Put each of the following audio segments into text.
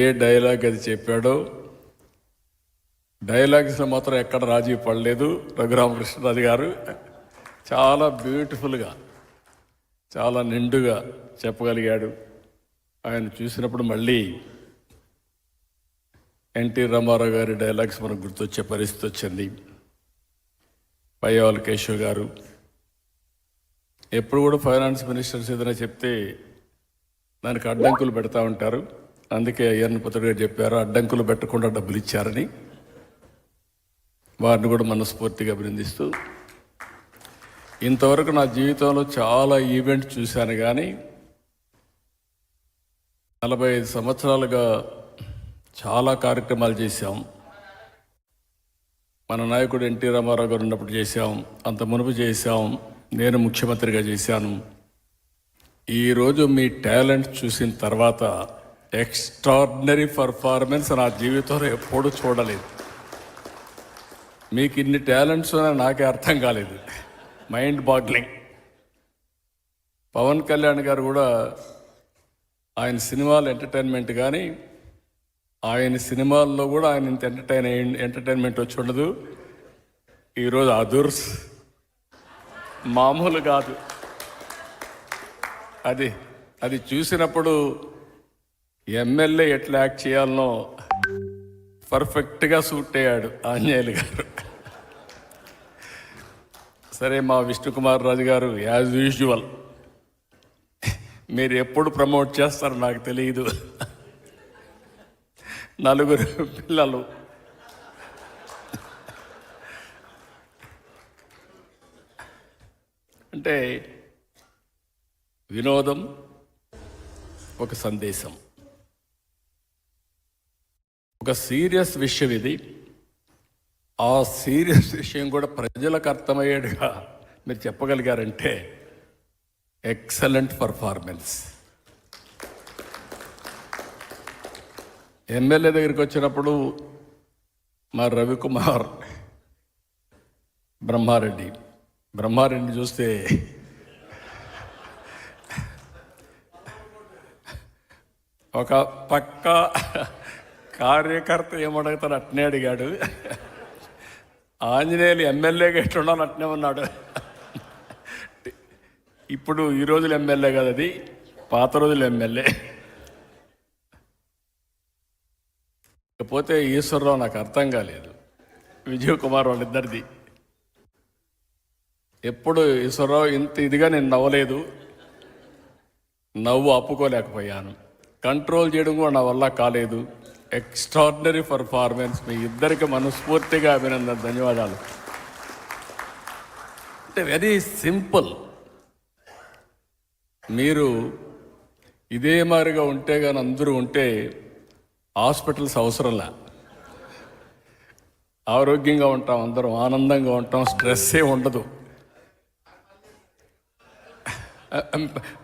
ఏ dialogue అది చెప్పాడో డైలాగ్స్లో మాత్రం ఎక్కడ రాజీ పడలేదు. రఘురామకృష్ణరాజు గారు చాలా బ్యూటిఫుల్గా, చాలా నిండుగా చెప్పగలిగాడు. ఆయన చూసినప్పుడు మళ్ళీ ఎన్టీ రామారావు గారి డైలాగ్స్ మనకు గుర్తొచ్చే పరిస్థితి వచ్చింది. పయ్యావుల కేశవ్ గారు ఎప్పుడు కూడా ఫైనాన్స్ మినిస్టర్స్ ఏదైనా చెప్తే దానికి అడ్డంకులు పెడతా ఉంటారు. అందుకే అయ్యన్న పుత్రుడు గారు చెప్పారు, అడ్డంకులు పెట్టకుండా డబ్బులు ఇచ్చారని. వారిని కూడా మనస్ఫూర్తిగా అభినందిస్తూ, ఇంతవరకు నా జీవితంలో చాలా ఈవెంట్ చూశాను, కానీ 45 సంవత్సరాలుగా చాలా కార్యక్రమాలు చేశాం. మన నాయకుడు ఎన్టీ రామారావు గారు ఉన్నప్పుడు చేశాం, అంత మునుపు చేశాం, నేను ముఖ్యమంత్రిగా చేశాను. ఈరోజు మీ టాలెంట్ చూసిన తర్వాత ఎక్స్ట్రాడినరీ పర్ఫార్మెన్స్ నా జీవితంలో ఎప్పుడూ చూడలేదు. మీకు ఇన్ని టాలెంట్స్ నాకే అర్థం కాలేదు. Mind boggling. పవన్ కళ్యాణ్ గారు కూడా ఆయన సినిమాలు ఎంటర్టైన్మెంట్, కానీ ఆయన సినిమాల్లో కూడా ఆయన ఇంత ఎంటర్టైన్మెంట్ వచ్చి ఉండదు. ఈరోజు అదుర్స్ మామూలు కాదు. అది చూసినప్పుడు ఎమ్మెల్యే ఎట్లా యాక్ట్ చేయాలనో పర్ఫెక్ట్గా సూట్ అయ్యాడు ఆంజనేయులు గారు. సరే, మా విష్ణుకుమార్ రాజు గారు యాజ్ యూజువల్ మీరు ఎప్పుడు ప్రమోట్ చేస్తారో నాకు తెలియదు. 4 పిల్లలు, అంటే వినోదం ఒక సందేశం, ఒక సీరియస్ విషయం ఇది. ఆ సీరియస్ విషయం కూడా ప్రజలకు అర్థమయ్యేట్టుగా మీరు చెప్పగలిగారంటే ఎక్సలెంట్ పర్ఫార్మెన్స్. ఎమ్మెల్యే దగ్గరికి వచ్చినప్పుడు మా రవికుమార్ బ్రహ్మారెడ్డి చూస్తే ఒక పక్క కార్యకర్త ఏమడుగుతాడు అట్నే అడిగాడు. ఆంజనేయులు ఎమ్మెల్యేగా ఎట్లున్నాను అట్నే ఉన్నాడు. ఇప్పుడు ఈ రోజులు ఎమ్మెల్యే కదా, అది పాత రోజులు ఎమ్మెల్యే. ఇకపోతే ఈశ్వరరావు నాకు అర్థం కాలేదు, విజయ్ కుమార్ వాళ్ళిద్దరిది. ఎప్పుడు ఈశ్వరరావు ఇంత ఇదిగా నేను నవ్వలేదు, నవ్వు ఆపుకోలేకపోయాను, కంట్రోల్ చేయడం కూడా నా వల్ల కాలేదు. Extraordinary performance. మీ ఇద్దరికి మనస్ఫూర్తిగా అభినందన, ధన్యవాదాలు. అంటే వెరీ సింపుల్. మీరు ఇదే మాదిరిగా ఉంటే కానీ అందరూ ఉంటే హాస్పిటల్స్ అవసరంలా, ఆరోగ్యంగా ఉంటాం, అందరం ఆనందంగా ఉంటాం, స్ట్రెస్సే ఉండదు.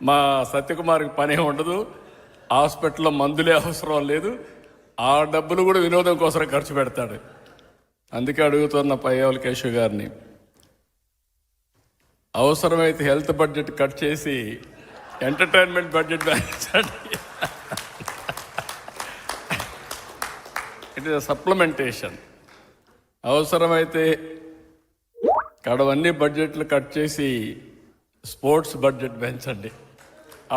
మా సత్యకుమార్కి పనే ఉండదు, హాస్పిటల్లో మందులే అవసరం లేదు, ఆ డబ్బులు కూడా వినోదం కోసం ఖర్చు పెడతాడు. అందుకే అడుగుతున్న పయ్యావుల కేశవ్ గారిని, అవసరమైతే హెల్త్ బడ్జెట్ కట్ చేసి ఎంటర్టైన్మెంట్ బడ్జెట్ పెంచండి. It is supplementation. అవసరమైతే కడవన్నీ బడ్జెట్లు కట్ చేసి స్పోర్ట్స్ బడ్జెట్ పెంచండి.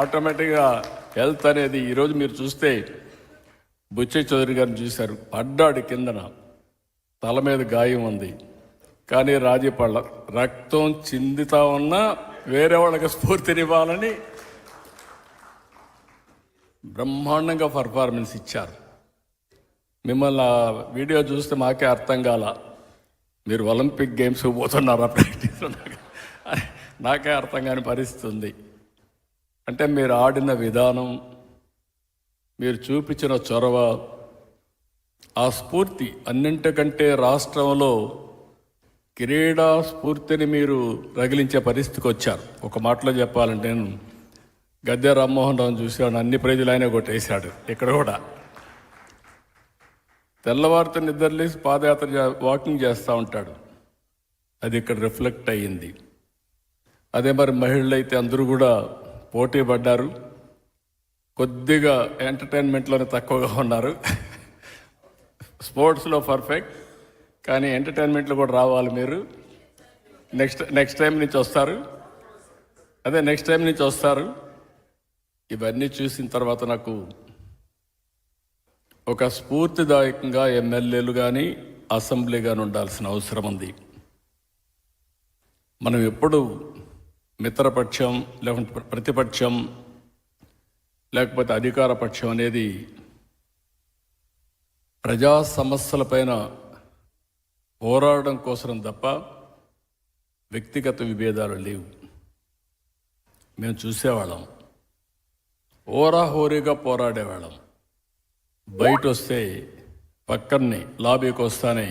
ఆటోమేటిక్గా హెల్త్ అనేది, ఈరోజు మీరు చూస్తే బుచ్చయ్య చౌదరి గారిని చూశారు, పడ్డాడు కిందన, తల మీద గాయం ఉంది, కానీ రాజీ పళ్ళ రక్తం చిందుతా ఉన్నా వేరే వాళ్ళకి స్ఫూర్తినివ్వాలని బ్రహ్మాండంగా పర్ఫార్మెన్స్ ఇచ్చారు. మిమ్మల్ని ఆ వీడియో చూస్తే మాకే అర్థం కాల, మీరు ఒలింపిక్ గేమ్స్కి పోతున్నారా ప్రాక్టీస్, నాకే అర్థం కాని పరిస్థితి ఉంది. అంటే మీరు ఆడిన విధానం, మీరు చూపించిన చొరవ, ఆ స్ఫూర్తి, అన్నింటికంటే రాష్ట్రంలో క్రీడా స్ఫూర్తిని మీరు రగిలించే పరిస్థితికి వచ్చారు. ఒక మాటలో చెప్పాలంటే, నేను గద్దె రామ్మోహన్ రావుని చూశాను, అన్ని ప్రైజులు ఆయనే కొట్టేశాడు. ఇక్కడ కూడా తెల్లవారితో నిద్రలేసి పాదయాత్ర వాకింగ్ చేస్తూ ఉంటాడు, అది ఇక్కడ రిఫ్లెక్ట్ అయ్యింది. అదే మరి మహిళలు అయితే అందరూ కూడా పోటీ పడ్డారు. కొద్దిగా ఎంటర్టైన్మెంట్లోనే తక్కువగా ఉన్నారు. స్పోర్ట్స్లో పర్ఫెక్ట్, కానీ ఎంటర్టైన్మెంట్లో కూడా రావాలి మీరు. నెక్స్ట్ టైం నుంచి వస్తారు. నెక్స్ట్ టైం నుంచి వస్తారు. ఇవన్నీ చూసిన తర్వాత నాకు ఒక స్ఫూర్తిదాయకంగా ఎమ్మెల్యేలు కానీ అసెంబ్లీ కానీ ఉండాల్సిన అవసరం ఉంది. మనం ఎప్పుడు మిత్రపక్షం లేకుంటే ప్రతిపక్షం లేకపోతే అధికార పక్షం అనేది ప్రజా సమస్యలపైన పోరాడడం కోసం తప్ప వ్యక్తిగత విభేదాలు లేవు. మేము చూసేవాళ్ళం, హోరాహోరీగా పోరాడేవాళ్ళం. బయట వస్తే పక్కనే లాబీకి వస్తానే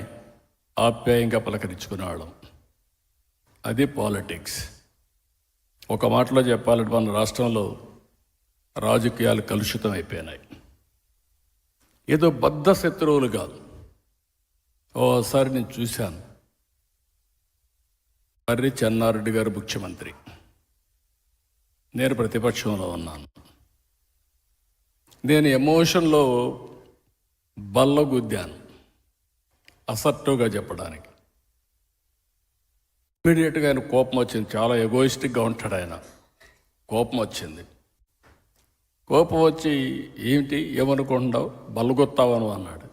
ఆప్యాయంగా పలకరించుకునేవాళ్ళం. అది పాలిటిక్స్. ఒక మాటలో చెప్పాలంటే మన రాష్ట్రంలో రాజకీయాలు కలుషితం అయిపోయినాయి. ఏదో బద్ధ శత్రువులు కాదు. ఓసారి నేను చూశాను, మర్రి చెన్నారెడ్డి గారు ముఖ్యమంత్రి, నేను ప్రతిపక్షంలో ఉన్నాను. నేను ఎమోషన్లో బల్లగుద్దాను, అసర్టివ్గా చెప్పడానికి. ఇమీడియట్గా ఆయన కోపం వచ్చింది. చాలా ఎగోయిస్టిక్గా ఉంటాడు ఆయన. కోపం వచ్చింది. కోపం వచ్చి ఏమిటి ఏమనుకుంటున్నావు, బల్లగొత్తావను అన్నాడు.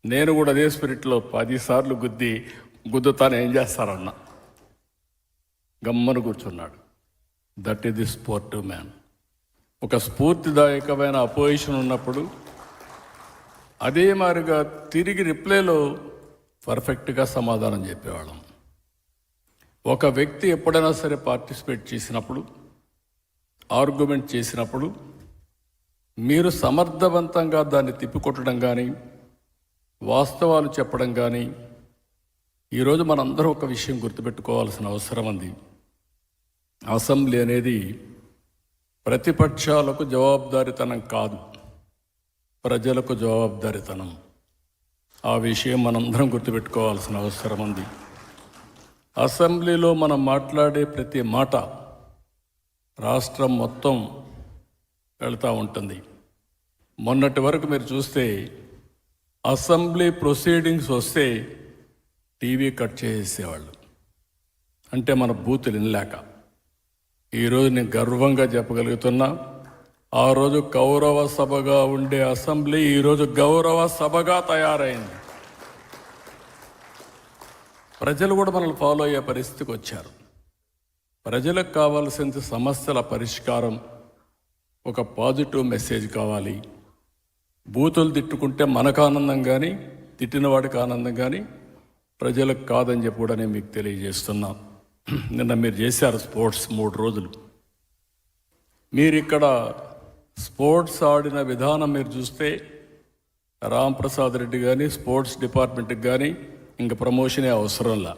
నేను కూడా అదే స్పిరిట్లో 10 సార్లు గుద్దుతాను, ఏం చేస్తారన్నా. గమ్మను కూర్చున్నాడు. That is the sportive man. ఒక స్ఫూర్తిదాయకమైన అపోజిషన్ ఉన్నప్పుడు అదే మాదిరిగా తిరిగి రిప్లైలో పర్ఫెక్ట్గా సమాధానం చెప్పేవాళ్ళం. ఒక వ్యక్తి ఎప్పుడైనా సరే పార్టిసిపేట్ చేసినప్పుడు, ఆర్గ్యుమెంట్ చేసినప్పుడు మీరు సమర్థవంతంగా దాన్ని తిప్పికొట్టడం కానీ, వాస్తవాలు చెప్పడం కానీ. ఈరోజు మనందరం ఒక విషయం గుర్తుపెట్టుకోవాల్సిన అవసరం ఉంది. అసెంబ్లీ అనేది ప్రతిపక్షాలకు జవాబుదారీతనం కాదు, ప్రజలకు జవాబుదారీతనం. ఆ విషయం మనందరం గుర్తుపెట్టుకోవాల్సిన అవసరం ఉంది. అసెంబ్లీలో మనం మాట్లాడే ప్రతి మాట రాష్ట్రం మొత్తం వెళ్తూ ఉంటుంది. మొన్నటి వరకు మీరు చూస్తే అసెంబ్లీ ప్రొసీడింగ్స్ వస్తే టీవీ కట్ చేసేవాళ్ళు, అంటే మన బూతులు వినలేక. ఈరోజు నేను గర్వంగా చెప్పగలుగుతున్నా, ఆ రోజు కౌరవ సభగా ఉండే అసెంబ్లీ ఈరోజు గౌరవ సభగా తయారైంది. ప్రజలు కూడా మనల్ని ఫాలో అయ్యే పరిస్థితికి వచ్చారు. ప్రజలకు కావాల్సిన సమస్యల పరిష్కారం, ఒక పాజిటివ్ మెసేజ్ కావాలి. బూతులు తిట్టుకుంటే మనకు ఆనందం కానీ, తిట్టిన వాడికి ఆనందం కానీ, ప్రజలకు కాదని చెప్పి కూడా నేను మీకు తెలియజేస్తున్నా. నిన్న మీరు చేశారు స్పోర్ట్స్ 3 రోజులు. మీరు ఇక్కడ స్పోర్ట్స్ ఆడిన విధానం మీరు చూస్తే రాంప్రసాద్ రెడ్డి కానీ, స్పోర్ట్స్ డిపార్ట్మెంట్కి కానీ ఇంక ప్రమోషనే అవసరంలా.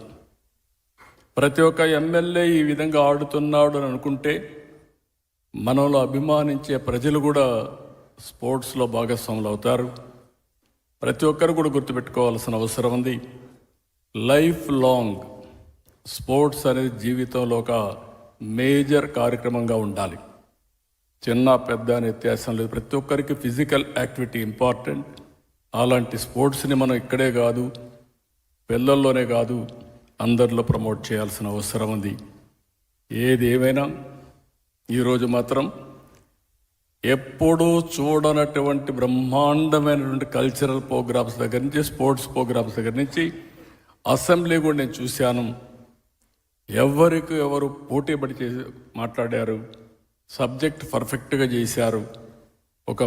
ప్రతి ఒక్క ఎమ్మెల్యే ఈ విధంగా ఆడుతున్నాడు అని అనుకుంటే మనలో అభిమానించే ప్రజలు కూడా స్పోర్ట్స్లో భాగస్వాములు అవుతారు. ప్రతి ఒక్కరు కూడా గుర్తుపెట్టుకోవాల్సిన అవసరం ఉంది. లైఫ్ లాంగ్ స్పోర్ట్స్ అనేది జీవితంలో ఒక మేజర్ కార్యక్రమంగా ఉండాలి. చిన్న పెద్ద అనే వ్యత్యాసం లేదు. ప్రతి ఒక్కరికి ఫిజికల్ యాక్టివిటీ ఇంపార్టెంట్. అలాంటి స్పోర్ట్స్ని మనం ఇక్కడే కాదు, పిల్లల్లోనే కాదు, అందరిలో ప్రమోట్ చేయాల్సిన అవసరం ఉంది. ఏది ఏమైనా ఈరోజు మాత్రం ఎప్పుడూ చూడనటువంటి బ్రహ్మాండమైనటువంటి కల్చరల్ ప్రోగ్రామ్స్ దగ్గర నుంచి, స్పోర్ట్స్ ప్రోగ్రామ్స్ దగ్గర నుంచి అసెంబ్లీ కూడా నేను చూశాను. ఎవరికి ఎవరు పోటీపడి చేసి మాట్లాడారు, సబ్జెక్ట్ పర్ఫెక్ట్గా చేశారు. ఒక